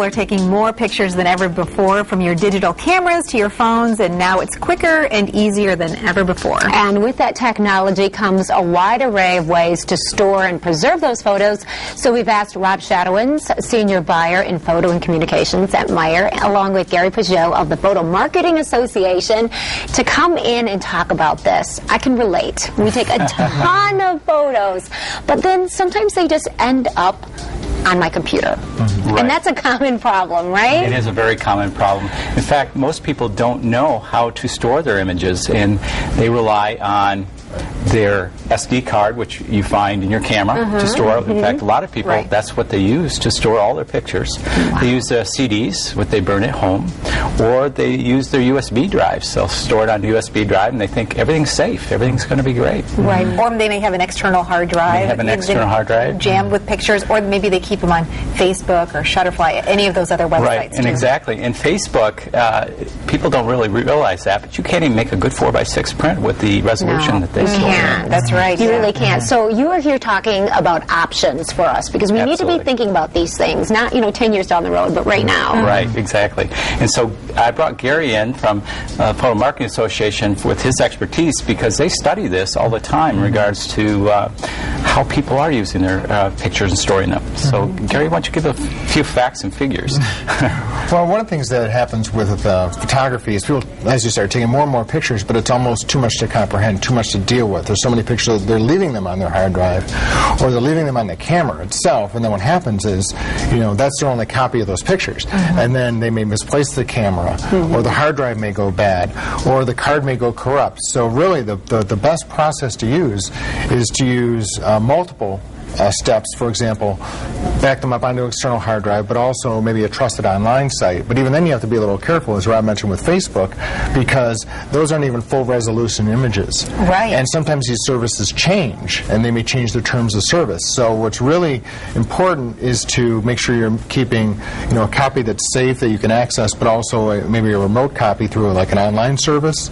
are taking more pictures than ever before, from your digital cameras to your phones, and now it's quicker and easier than ever before. And with that technology comes a wide array of ways to store and preserve those photos. So we've asked Rob Shadowins, Senior Buyer in Photo and Communications at Meijer, along with Gary Peugeot of the Photo Marketing Association, to come in and talk about this. I can relate. We take a ton of photos, but then sometimes they just end up on my computer. Right. And that's a common problem, right? It is a very common problem. In fact, most people don't know how to store their images, and they rely on their SD card, which you find in your camera, to store. In fact, a lot of people, that's what they use to store all their pictures. Wow. They use CDs, what they burn at home, or they use their USB drives. They'll store it on a USB drive, and they think everything's safe, everything's going to be great. Right. Or they may have an external hard drive. They have an external hard drive. Jammed with pictures, or maybe they keep them on Facebook or Shutterfly, any of those other websites. Right, and exactly. In Facebook, people don't really realize that, but you can't even make a good 4:6 print with the resolution that they store. Yeah, that's right. You really can't. So you are here talking about options for us, because we need to be thinking about these things, not 10 years down the road, but right now. Right, exactly. And so I brought Gary in from Photo Marketing Association with his expertise, because they study this all the time in regards to how people are using their pictures and storing them. So Gary, why don't you give a few facts and figures? Well, one of the things that happens with photography is people, as you start taking more and more pictures, but it's almost too much to comprehend, too much to deal with. There's so many pictures that they're leaving them on their hard drive, or they're leaving them on the camera itself, and then what happens is, that's their only copy of those pictures. And then they may misplace the camera, or the hard drive may go bad, or the card may go corrupt. So really the best process to use is to use multiple steps. For example, back them up onto an external hard drive, but also maybe a trusted online site. But even then you have to be a little careful, as Rob mentioned with Facebook, because those aren't even full resolution images. Right. And sometimes these services change, and they may change their terms of service. So what's really important is to make sure you're keeping a copy that's safe, that you can access, but also maybe a remote copy through like an online service,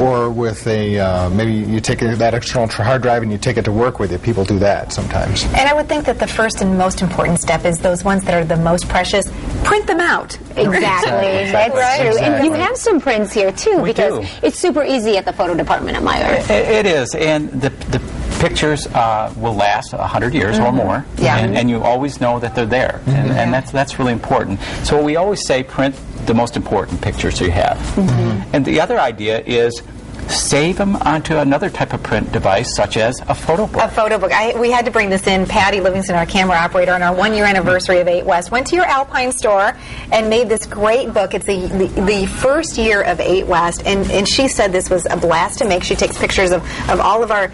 or with maybe you take that external hard drive and you take it to work with you. People do that sometimes. And I would think that the first and most important step is those ones that are the most precious, print them out. Exactly. That's true. Exactly. And you have some prints here, too, because do. it's super easy at the photo department at Meijer. It is, and the pictures will last 100 years or more, and you always know that they're there, and that's really important. So we always say print the most important pictures you have. And the other idea is save them onto another type of print device, such as a photo book. A photo book. We had to bring this in. Patty Livingston, our camera operator, on our 1-year anniversary of 8 West, went to your Alpine store and made this great book. It's the first year of 8 West, and she said this was a blast to make. She takes pictures of all of our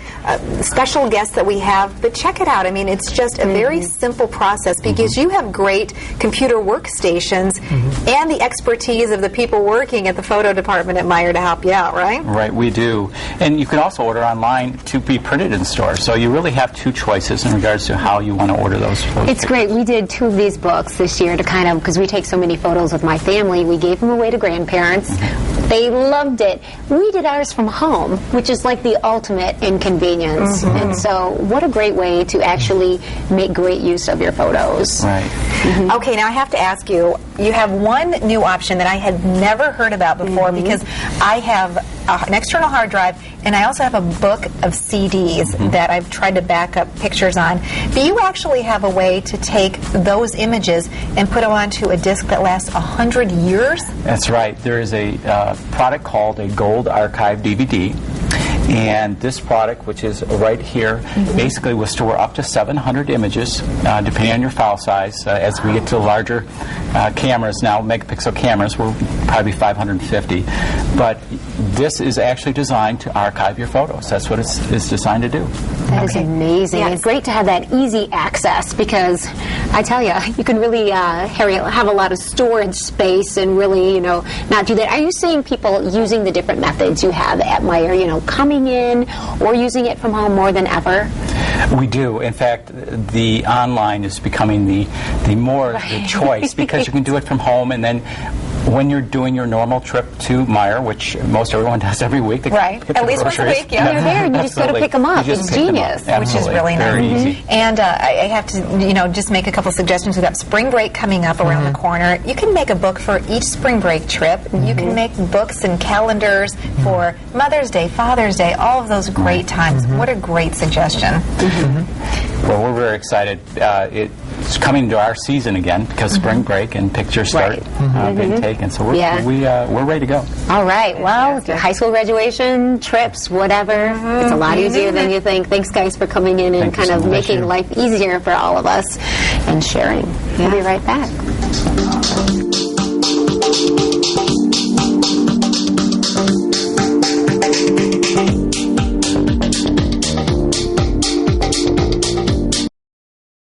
special guests that we have. But check it out. I mean, it's just a very simple process, because you have great computer workstations and the expertise of the people working at the photo department at Meijer to help you out, right? Right. We do. And you can also order online to be printed in store. So you really have two choices in regards to how you want to order those photos. It's great. We did 2 of these books this year to kind of, because we take so many photos with my family, we gave them away to grandparents. They loved it. We did ours from home, which is like the ultimate inconvenience. And so what a great way to actually make great use of your photos. Right. Okay, now I have to ask you, you have one new option that I had never heard about before, because I have an external hard drive, and I also have a book of CDs that I've tried to back up pictures on. But you actually have a way to take those images and put them onto a disc that lasts 100 years? That's right. There is a product called a Gold Archive DVD. And this product, which is right here, basically will store up to 700 images, depending on your file size. As we get to larger cameras now, megapixel cameras, will probably be 550. But this is actually designed to archive your photos. That's what it's designed to do. That is amazing. Yes. It's great to have that easy access, because I tell you, you can really have a lot of storage space and really, not do that. Are you seeing people using the different methods you have at Meijer, coming in or using it from home more than ever? We do. In fact, the online is becoming the choice because you can do it from home, and then when you're doing your normal trip to Meijer, which most everyone does every week, they right? At least once a week, yeah. They're there, and you just go to pick them up. It's genius, which is really nice. Very easy. And I have to, just make a couple suggestions. We've got spring break coming up around the corner. You can make a book for each spring break trip. You can make books and calendars for Mother's Day, Father's Day, all of those great times. What a great suggestion. Well, we're very excited. It's coming to our season again because spring break and pictures start being taken. So we're ready to go. All right. Well, your high school graduation, trips, whatever. It's a lot easier than you think. Thanks, guys, for coming in and kind of making life easier for all of us and sharing. We'll be right back.